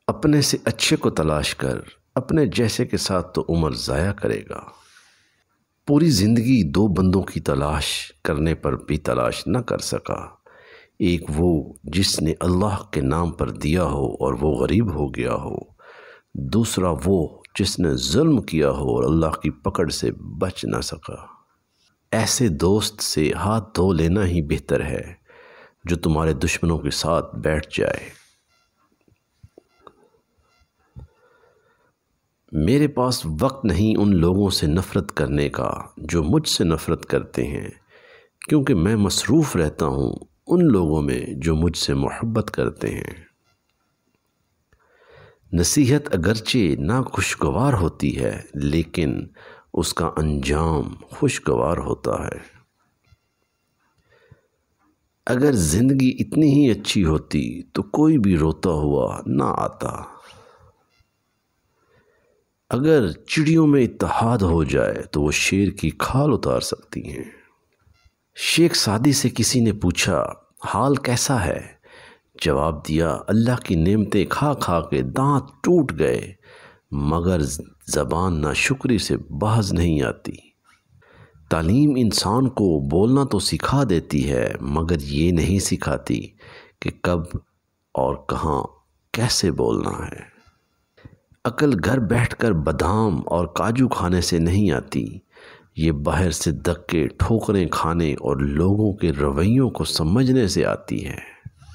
اپنے سے اچھے کو تلاش کر، اپنے جیسے کے ساتھ تو عمر ضائع کرے گا۔ پوری زندگی دو بندوں کی تلاش کرنے پر بھی تلاش نہ کر سکا، ایک وہ جس نے اللہ کے نام پر دیا ہو اور وہ غریب ہو گیا ہو، دوسرا وہ جس نے ظلم کیا ہو اور اللہ کی پکڑ سے بچ نہ سکا۔ ایسے دوست سے ہاتھ دھو لینا ہی بہتر ہے جو تمہارے دشمنوں کے ساتھ بیٹھ جائے۔ میرے پاس وقت نہیں ان لوگوں سے نفرت کرنے کا جو مجھ سے نفرت کرتے ہیں، کیونکہ میں مصروف رہتا ہوں ان لوگوں میں جو مجھ سے محبت کرتے ہیں۔ نصیحت اگرچہ ناخوشگوار ہوتی ہے لیکن اس کا انجام خوشگوار ہوتا ہے۔ اگر زندگی اتنی ہی اچھی ہوتی تو کوئی بھی روتا ہوا نہ آتا۔ اگر چڑیوں میں اتحاد ہو جائے تو وہ شیر کی کھال اتار سکتی ہیں۔ شیخ سعدی سے کسی نے پوچھا حال کیسا ہے؟ جواب دیا اللہ کی نعمتیں کھا کھا کے دانت ٹوٹ گئے مگر زبان ناشکری سے باز نہیں آتی۔ تعلیم انسان کو بولنا تو سکھا دیتی ہے مگر یہ نہیں سکھاتی کہ کب اور کہاں کیسے بولنا ہے۔ عقل گھر بیٹھ کر بادام اور کاجو کھانے سے نہیں آتی، یہ باہر سے دھکے ٹھوکریں کھانے اور لوگوں کے رویوں کو سمجھنے سے آتی ہے۔